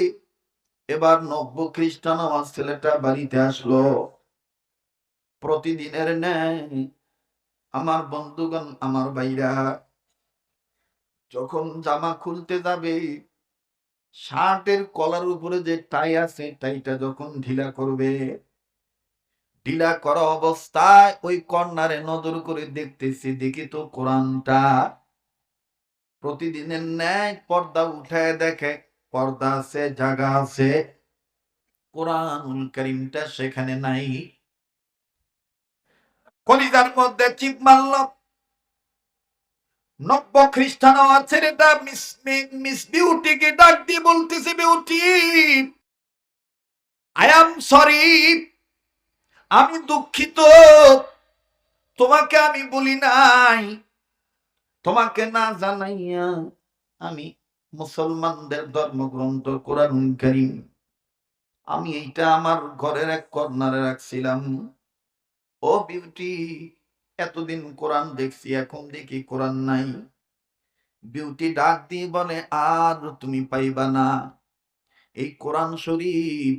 এবার নব্য খ্রিস্টান আমার ছেলেটা বাড়িতে আসলো প্রতিদিনের ন্যায়। আমার বন্ধুগণ, আমার ভাইরা, যখন জামা খুলতে যাবে শার্টের কলার উপরে যে টাই আছে, টাইটা যখন ঢিলা করবে, ঢিলা করা অবস্থায় ওই কর্নারে নজর করে দেখতেছি, দেখি তো কোরআনটা প্রতিদিনের ন্যায় পর্দা উঠায় দেখে, পর্দা আছে, জায়গা আছে, কোরআনুল কারীমটা সেখানে নাই। কলিজার মধ্যে চিপ মারল। নব্য খ্রিস্টান হওয়া ছেলেটা মিস বিউটিকে ডাক দিয়ে বলতেছে, বিউটি, আই এম সরি, আমি দুঃখিত, তোমাকে আমি বলি নাই, তোমাকে না জানাইয়া আমি মুসলমানদের ধর্মগ্রন্থ কোরআনুল কারীম আমি এইটা আমার ঘরের এক কর্নারে রাখছিলাম। ও বিউটি, এতদিন কোরআন দেখছি, এখন দেখি কোরআন নাই। বিউটি ডাক দিয়ে বলে, আর তুমি পাইবা না এই কোরআন শরীফ,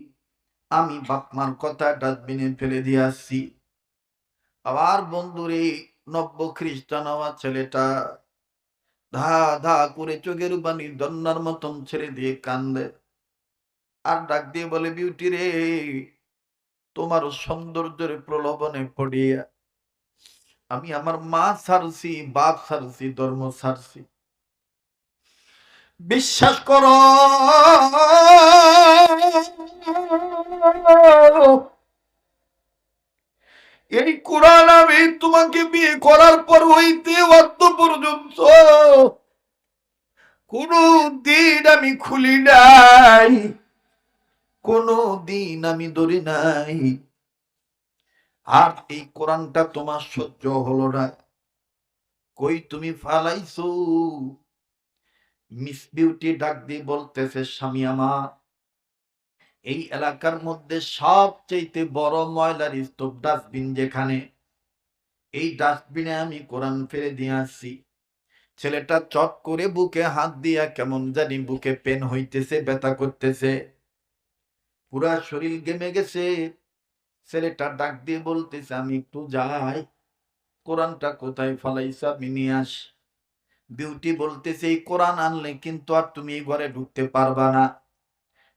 আমি বাপমার কথা ডাস্টবিনে ফেলে দিয়ে আসছি। আবার বন্ধুরে, নব্য খ্রিস্টান হওয়া ছেলেটা ধা ধা করে চোখের পানি দন্নার মতন ছেড়ে দিয়ে কান্দে, আর ডাক দিয়ে বলে, বিউটি রে, তোমার সৌন্দর্যের প্রলোভনে পড়িয়া আমি আমার মা ছাড়ছি, বাপ ছাড়ছি, ধর্ম ছাড়ছি। বিশ্বাস করো, এই কোরআন আমি তোমাকে বিয়ে করার পর হইতে অত পর্যন্ত কোন দিন আমি খুলি নাই, কোন দিন আমি ধরি নাই। আর এই কোরআনটা তোমার সহ্য হলো না, কই তুমি ফালাইছো? মিস বিউটি ডাক দিয়ে বলতেছে, স্বামী আমার, এই এলাকার মধ্যে সবচেয়ে বড় ময়লার স্তূপ ডাস্টবিন যেখানে, এই ডাস্টবিনে আমি কোরআন ফেলে দিয়ে আসছি। ছেলেটা চট করে বুকে হাত দিয়া কেমন জানি বুকে পেন হইতেছে, ব্যথা করতেছে, পুরা শরীর ঘেমে গেছে। ছেলেটা ডাক দিয়ে বলতেছে, আমি একটু যাই, কোরআনটা কোথায় ফলাইছ আমি নিয়ে আস। বিউটি বলতেছে, এই কোরআন আনলে কিন্তু আর তুমি এই ঘরে ঢুকতে পারবা না।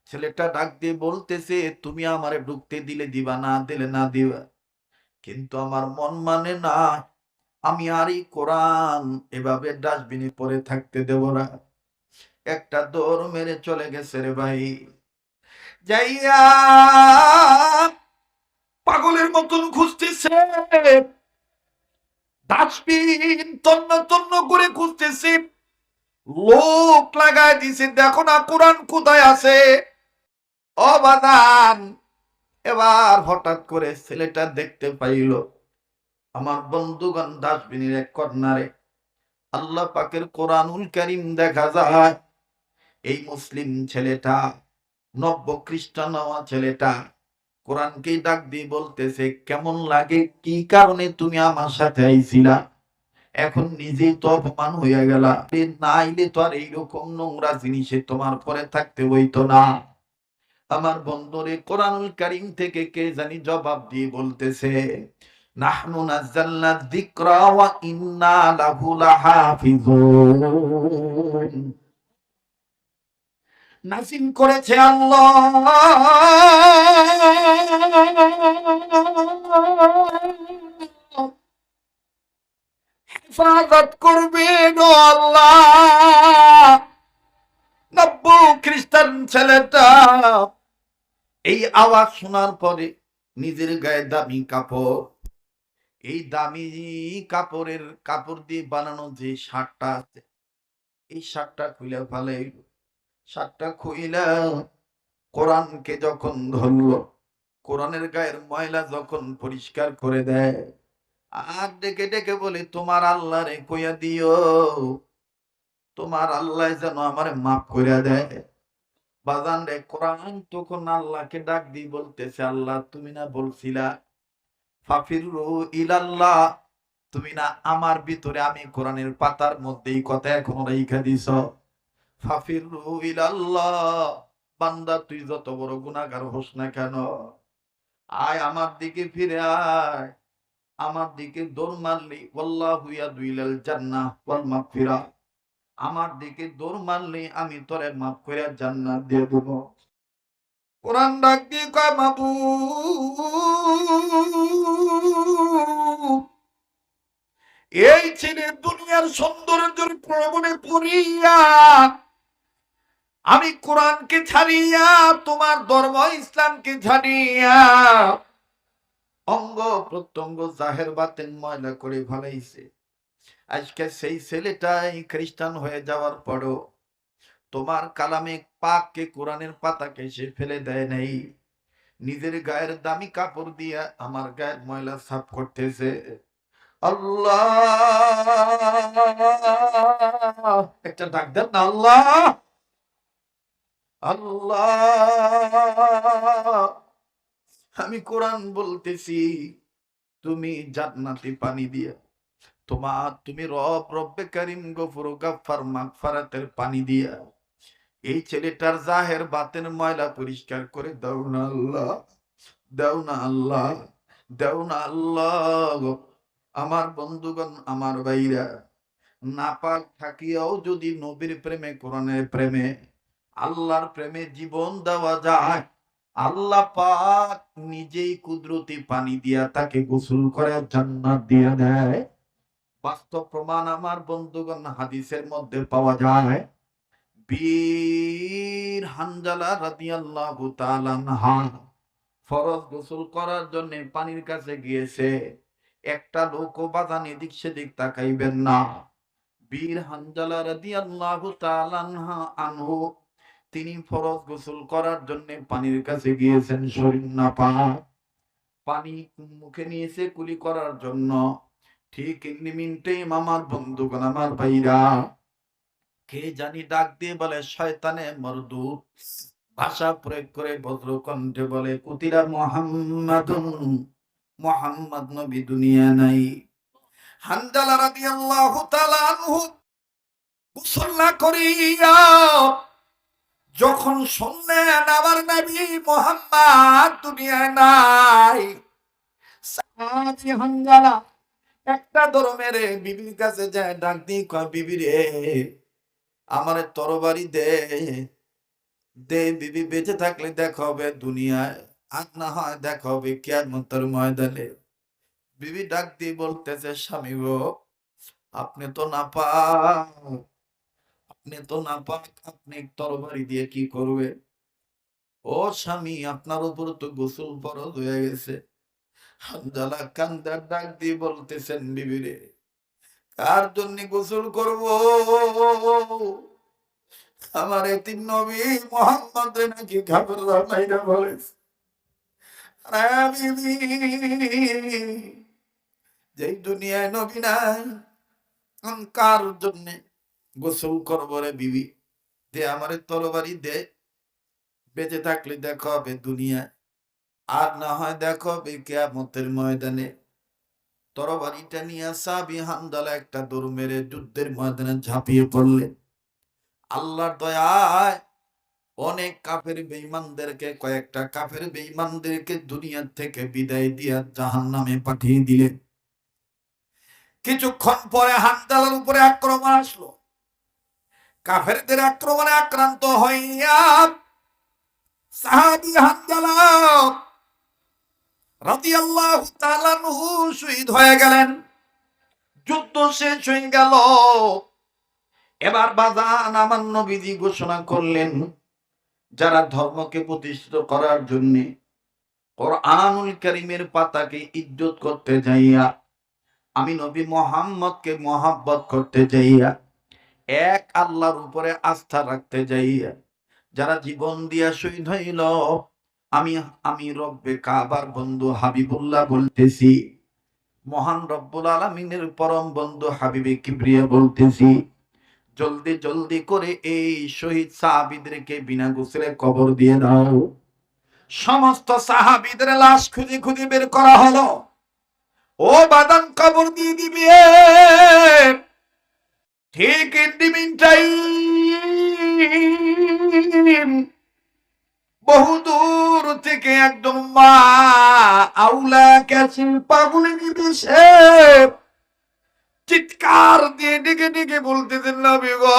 ছেলেটা ডাক দিয়ে বলতেছে, তুমি আমারে ঢুকতে দিলে দিবা, না দিলে না দিবা, কিন্তু আমার মন মানে না, আমি আর এই কোরআন এভাবে ডাস্টবিনে পরে থাকতে দেব না। একটা দৌড় মেরে চলে গেছে রে ভাই, যাইয়া পাগলের মতন খুঁজতেছে, ডাস্টবিন তন্ন তন্ন করে খুঁজতেছে, লোক লাগায় দিছে, দেখো না কোরআন কোথায় আছে। অবাদান, এবার হঠাৎ করে ছেলেটা দেখতে পাইল, আমার বন্ধুগণ, ডাস্টবিনের এক কর্নারে আল্লাহ পাকের কোরআনুল কারীম দেখা যায়। এই মুসলিম ছেলেটা, নব্য খ্রিস্টান হওয়া ছেলেটা কোরআনকে ডাক দিয়ে বলতেছে, কেমন লাগে, কি কারণে তুমি আমার সাথে আইছিলা, এখন নিজেই তো অপমান হইয়া গেলা, না আইলে তো আর এইরকম নোংরা জিনিসে তোমার পরে থাকতে হইতো না। আমার বন্ধুরে, কোরআনুল কারীম থেকে কে জানি জবাব দিয়ে বলতেছে, নাহনু নাযালনা যিকরা ওয়া ইন্না লাহু লাহাফিজুন, নাযিল করেছে আল্লাহ, হেফাজত করবেন আল্লাহ। নব্য খ্রিস্টান ছেলেটা এই আওয়াজ শোনার পরে নিজের গায়ে দামি কাপড়, এই দামি কাপড় দিয়ে বানানো যে শার্টটা আছে, এই শার্টটা খুলে ফেলে, শার্টটা খুইলা কোরআনকে যখন ধরলো, কোরআনের গায়ের ময়লা যখন পরিষ্কার করে দেয়, আর ডেকে ডেকে বলে, তোমার আল্লাহ রে কইয়া দিও, তোমার আল্লাহ যেন আমার মাফ করে দেয়। বাজান রে, কোরআন তখন আল্লাহকে ডাক দিয়ে বলতেছে, আল্লাহ তুমি না বলছিলা ফাফিরু ইলাল্লাহ, তুমি না আমার ভিতরে, আমি কোরআনের পাতার মধ্যে এই কথা এখনো রেখে দিছ, ফাফিরু ইলাল্লাহ, বান্দা তুই যত বড় গুনাহগার হোস না কেন, আয় আমার দিকে ফিরে আয়, আমার দিকে দৌড় মারলি, ওয়াল্লাহু ইয়াদু ইলাল জান্নাহ ওয়াল মাগফিরাহ, আমার দিকে দৌড় মারলে আমি তোরে মাফ করে জান্নাত দিয়ে দেব। কোরআন ডাক দিয়ে কয় মাবুদ, এই ছেলে দুনিয়ার সৌন্দর্যের প্রলোভনে পড়িয়া আমি কোরআনকে ছাড়িয়া তোমার ধর্ম ইসলামকে ছাড়িয়া অঙ্গ প্রত্যঙ্গ জাহের বাতেন ময়লা করে ফেলাইছে। আজকে সেই ছেলেটাই খ্রিস্টান হয়ে যাওয়ার পরও তোমার কালামে পাককে কোরআনের পাতাকে সে ফেলে দেয় নাই, নিজের গায়ের দামি কাপড় দিয়ে আমার গায়ের ময়লা সাফ করতেছে। আল্লাহ, একটা ডাক দেন না, আল্লাহ আল্লাহ। আমি কোরআন বলতেছি, তুমি জান্নাতি পানি দিয়া, তুমি রব্বে কারিম গফুর গাফফার মাগফিরাতের পানি দিয়া এই ছেলেটার জাহের বাতের ময়লা পরিষ্কার করে দাও না আল্লাহ, দাও না আল্লাহ, দাও না আল্লাহ। আমার বন্ধুগণ, আমার ভাইরা, নাপাক থাকিয়াও যদি নবীর প্রেমে, কোরআনের প্রেমে, আল্লাহর প্রেমে জীবন দেওয়া যায়, আল্লাহ পাক নিজেই কুদরতি পানি দিয়া তাকে গোসল করে জান্নাত দিয়ে দেয়। বাস্তব প্রমাণ আমার বন্ধুগণ হাদিসের মধ্যে পাওয়া যায়। বীর হানজালা রাদিয়াল্লাহু তাআলা আনহা ফরজ গোসল করার জন্য পানির কাছে গিয়েছে। একটা লোকও বাজান এদিক সেদিক তাকাইবেন না। বীর হানজালা রাদিয়াল্লাহু তাআলা আনহু তিনি ফরজ গোসল করার জন্য পানির কাছে গিয়েছেন, শরীর নাপাক, পানি মুখে নিয়েছে কুলি করার জন্য। ঠিক এমনি মিনিটে আমার বন্ধুগণ, আমার ভাইরা, কে জানি ডাক দিয়ে বলে শয়তানে মরদুদ, ভাষা প্রয়োগ করে ভদ্র কণ্ঠে বলে কুতিলা মুহাম্মাদুন, মুহাম্মদ নবী দুনিয়া নাই। হানজালা রাদিয়াল্লাহু তাআলা আনহু গোসল না করিয়া যখন শুনলেন আমার নবী মুহাম্মদ দুনিয়ায় নাই, সাহাবী হানজালা একটা দৌড় মেরে বিবির কাছে যায়, ডাক দিয়ে কয় বিবি রে, আমারে তরবারি দে, দে বিবি, বেঁচে থাকলে দেখা হবে দুনিয়ায়, আর না হয় দেখা হবে কিয়ামতের ময়দানে। বিবি ডাক দিয়ে বলতেছে, স্বামী গো, আপনি তো নাপাক, আপনি তো নাপাক, আপনি তরবারি দিয়ে কি করবে? ও স্বামী, আপনার উপর তো গোসল ফরজ হয়ে গেছে। হানজালা কান্দার ডাক দিয়ে বলতেছেন, বিবি রে, কার জন্য গোসল করব? আমার এতিম নবী মুহাম্মদ নাকি খাবার রান্নাইরা বলেছে। বিবি, যেই দুনিয়ায় নবী নাই, কার জন্য গোসল করবো রে বিবি? দে আমারে তরবারি দে, বেঁচে থাকলে দেখা হবে দুনিয়ায়, আর না হয় দেখা হবে কিয়ামতের ময়দানে। তরবারিটা নিয়ে সাহাবী হানজালা একটা দৌড় মেরে যুদ্ধের ময়দানে ঝাঁপিয়ে পড়লেন। আল্লাহর দয়ায় অনেক কাফের বেঈমানদেরকে, কয়েকটা কাফের বেঈমানদেরকে দুনিয়া থেকে বিদায় দিয়া জাহান্নামে পাঠিয়ে দিলেন। কিছুক্ষণ পরে হানজালার উপরে আক্রমণ আসলো। কাফেরদের আক্রমণে আক্রান্ত হইয়া সাহাবী হানজালা রাদিয়াল্লাহু তাআলা আনহু শহীদ হয়ে গেলেন। যুদ্ধ শেষ হয়ে গেল। এবার বাজান আমার নবীজি ঘোষণা করলেন, যারা ধর্মকে প্রতিষ্ঠিত করার জন্য কোরআনুল কারীমের পাতাকে ইজ্জত করতে যাইয়া, আমি নবী মুহাম্মদকে মহব্বত করতে যাইয়া, এক আল্লাহর উপরে আস্থা রাখতে যাইয়া যারা জীবন দিয়া শহীদ হইল, আমি আমি রব্বে কাবার বন্ধু হাবিবুল্লাহ বলতেছি, মহান রব্বুল আলামিনের পরম বন্ধু হাবিবে কিবরিয়া বলতেছি, জলদি জলদি করে এই শহীদ সাহাবীদেরকে বিনা গোসলে কবর দিয়ে দাও। সমস্ত সাহাবীদের লাশ খুঁজে খুঁজে বের করা হলো। ও বাদান, কবর দিয়ে দিবে। ঠিক ইন টাইম বহু দূর থেকে একদম মা আউলা ক্যাসিল পাগলি বিদেশে চিৎকার দিয়ে ডেকে ডেকে বলতেছেন, নবী গো,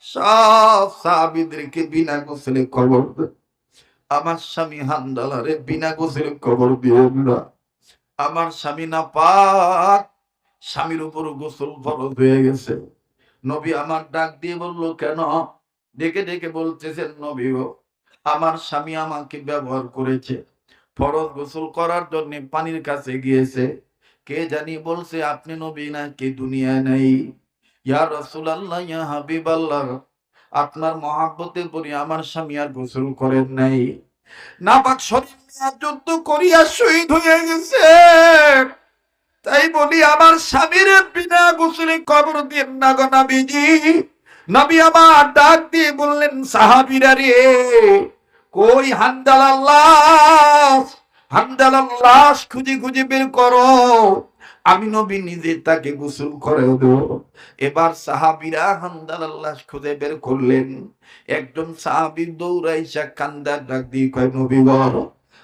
সব সাহাবীদেরকে বিনা গোসলে কবর দেন, আমার স্বামী হানজালারে বিনা গোসলে কবর দিয়েন না। আমার স্বামী না পাক, স্বামীর উপর গোসল ফরজ হয়ে গেছে। নবী আমার ডাক দিয়ে বলল, কেন? ডেকে ডেকে বলতেছেন, নবী গো, আমার স্বামী আমাকে ব্যবহার করেছে, ফরজ গোসল করার জন্য পানির কাছে গিয়েছে, কে জানি বলছে আপনি নবী নাকি দুনিয়ায় নাই। ইয়া রাসূলুল্লাহ, ইয়া হাবিবাল্লাহ, আপনার মহাব্বতে পড়ে আমার স্বামী আর গোসল করেন নাই, নাপাক শরীর নিয়ে যুদ্ধ করিয়া শহীদ হয়ে গেছে। তাই বলি আমার স্বামীর বিনা গোসলে কবর দিন না গো নবীজি। নবী আমার ডাক দিয়ে বললেন, সাহাবীরা রে, কই হানজালার লাশ? হানজালার লাশ খুঁজে খুঁজে বের করো, আমি নবী নিজে তাকে গোসল করে দেব। এবার সাহাবীরা হানজালার লাশ খুঁজে বের করলেন। একজন সাহাবী দৌড়াইসা কান্দার ডাক দিয়ে কয়, নবী গো,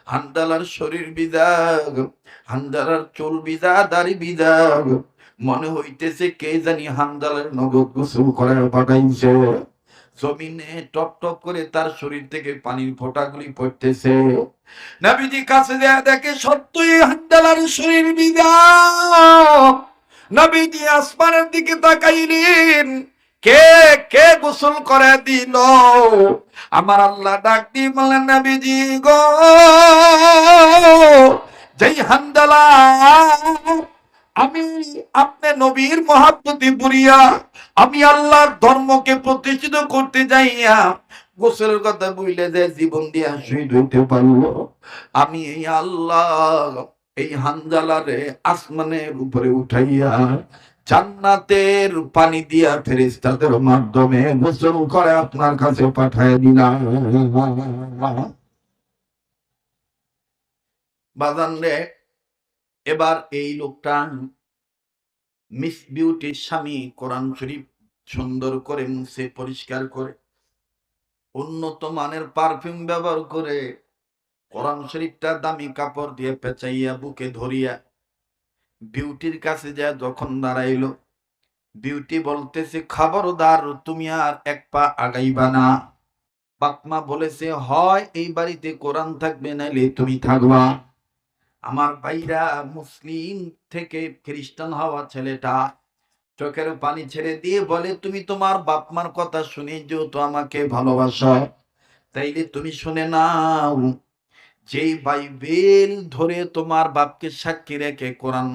হানজালার শরীর বিদাগ, হানজালার চুল বিদা, দাড়ি বিদাগ, মনে হইতেছে কে জানি হানজালার নগদ গোসল করে পাঠাইছে। জমিনে টপ টপ করে তার শরীর থেকে পানির ফোঁটাগুলি পড়তেছে। নবীজি কাছে যায়, দেখে সত্যই হানজালার শরীর বিদাগ। নবীজি আসমানের দিকে তাকাইলেন, কে কে গোসল করে দিল? আমার আল্লাহ ডাক দিয়ে বললেন, নবীজি গো, যেই হানজালা আমি আপনি নবীর মহাব্বতে পড়িয়া আমি আল্লাহর ধর্মকে প্রতিষ্ঠিত করতে যাইয়া গোসলের কথা বইলে যে জীবন দিয়া শহীদ হইতে পারলো, আমি এই আল্লাহ এই হানজালারে আসমানের উপরে উঠাইয়া জান্নাতের পানি দিয়া ফেরেশতাদের মাধ্যমে গোসল করে আপনার কাছে পাঠায় দিলাম। বাজান রে, এবার এই লোকটা মিস বিউটির স্বামী কোরআন শরীফ সুন্দর করে মুছে পরিষ্কার করে উন্নত মানের পারফিউম ব্যবহার করে কোরআন শরীফটা দামি কাপড় দিয়ে পেঁচাইয়া বুকে ধরিয়া বিউটির কাছে যা যখন দাঁড়াইলো, বিউটি বলতেছে, খবরদার, তুমি আর এক পা আগাইবা না। বাপমা বলেছে, হয় এই বাড়িতে কোরআন থাকবে, নাইলে তুমি থাকবা। আমার ভাইরা, মুসলিম থেকে খ্রিস্টান হওয়া ছেলেটা চোখের পানি ছেড়ে দিয়ে বলে, তুমি তোমার বাপমার কথা শুনে যেহেতু আমাকে ভালোবাসো, তাইলে তুমি শুনে নাও, যেই বাইবেল ধরে তোমার বাপকে সাক্ষী রেখে কোরআন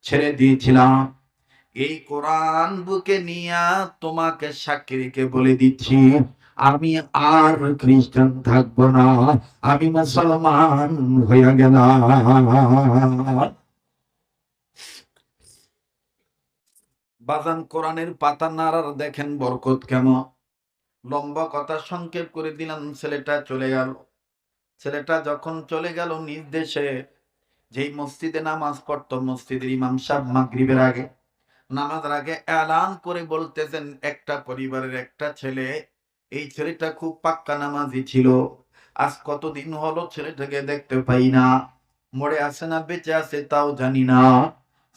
ছেড়ে দিয়েছিলাম, এই কোরআন বুকে নিয়া তোমাকে সাক্ষী রেখে বলে দিচ্ছি, আমি আর খ্রিস্টান থাকবো না, আমি মুসলমান হয়ে গেলাম। বাজান, কোরআনের পাতা নাড়ার দেখেন বরকত কেমন। লম্বা কথা সংক্ষেপ করে দিলাম, ছেলেটা চলে গেল। ছেলেটা যখন চলে গেল নিজ দেশে, যেই মসজিদে নামাজ পড়তো, মসজিদের ইমাম সাহেব মাগরিবের আগে, নামাজের আগে এলান করে বলতেছেন, একটা পরিবারের একটা ছেলে, এই ছেলেটা খুব পাক্কা নামাজি ছিল, আজ কতদিন হলো ছেলেটাকে দেখতে পাই না, মরে আছে না বেঁচে আছে তাও জানি না।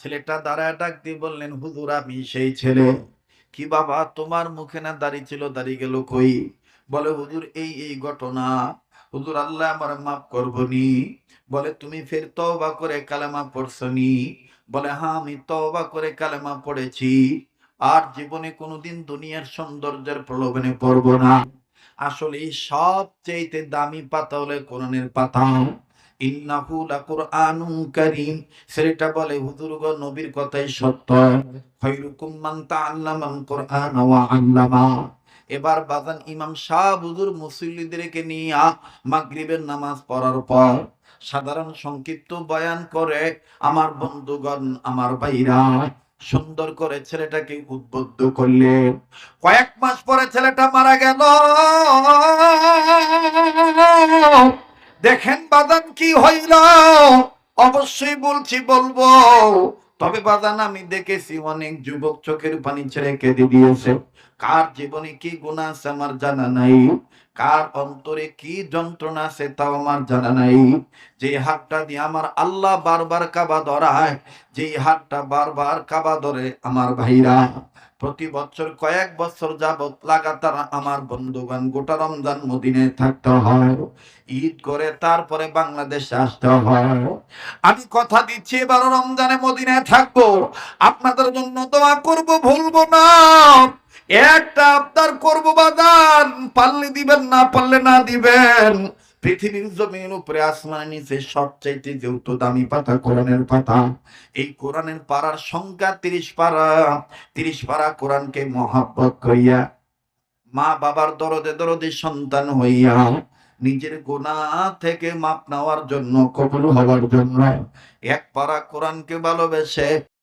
ছেলেটা দাঁড়ায় ডাক দিয়ে বললেন, হুজুর, আমি সেই ছেলে। কি বাবা, তোমার মুখে না দাড়ি ছিল, দাড়ি গেল কই? বলে, হুজুর, এই এই ঘটনা। হুজুর, আল্লাহ আমার মাফ করবনি। বলে, তুমি ফের তওবা করে কালেমা পড়ছনি? বলে, হ্যাঁ, আমি তওবা করে কালেমা পড়েছি, আর জীবনে কোনোদিন দুনিয়ার সৌন্দর্যের প্রলোভনে পড়ব না। আসলে সবচেয়ে দামি পাতা হলে কোরআনের পাতা। ইন্নাহু লাকুরআনুন কারীম। ছেলেটা বলে, হুজুর গো, নবীর কথাই সত্য, খায়রুকুম মান তাআল্লামাল কুরআন ওয়া আল্লামা। এবার বাজান, ইমাম সাহেব হুজুর মুসল্লিদেরকে নিয়ে মাগরিবের নামাজ পড়ার পর সাধারণ সংক্ষিপ্ত বয়ান করে, আমার বন্ধুগণ, আমার ভাইরা, সুন্দর করে ছেলেটাকে উদ্বুদ্ধ করলেন। কয়েক মাস পরে ছেলেটা মারা গেল। দেখেন বাদান কি হইল, অবশ্যই বলবো। তবে বাজান আমি দেখেছি অনেক যুবক চোখের পানি ছেড়ে কেঁদে দিয়েছে। কার জীবনে কি গুনাহ আছে আমার জানা নাই, কার অন্তরে কি যন্ত্রণা আছে তাও আমার জানা নাই। যে হাতটা দিয়ে আমার আল্লাহ বারবার কাবা ধরায়, যেই হাতটা বারবার কাবা ধরে আমার ভাইরা, প্রতি বছর কয়েক বছর যাবত লাগাতার আমার বন্ধুগণ গোটা রমজান মদিনায় থাকতে হয়, ঈদ করে তারপরে বাংলাদেশে আসতে হয়। আমি কথা দিচ্ছি এবার রমজানে মদিনায় থাকবো, আপনাদের জন্য দোয়া করব, ভুলবো না। একটা আবদার করবো বাজান, পারলে দিবেন না পারলে না দিবেন। পৃথিবীর জমির উপরে আসমানের নিচে সবচাইতে যেহেতু দামি পাতা কোরআনের পাতা, এই কোরআনের পারার সংখ্যা 30 পারা। 30 পারা কোরআনকে মহাব্বত করিয়া, মা বাবার দরদে দরদে সন্তান হইয়া, নিজের গুনাহ থেকে মাপ নেওয়ার জন্য, কবুল হওয়ার জন্য, এক পারা কোরআনকে ভালোবেসে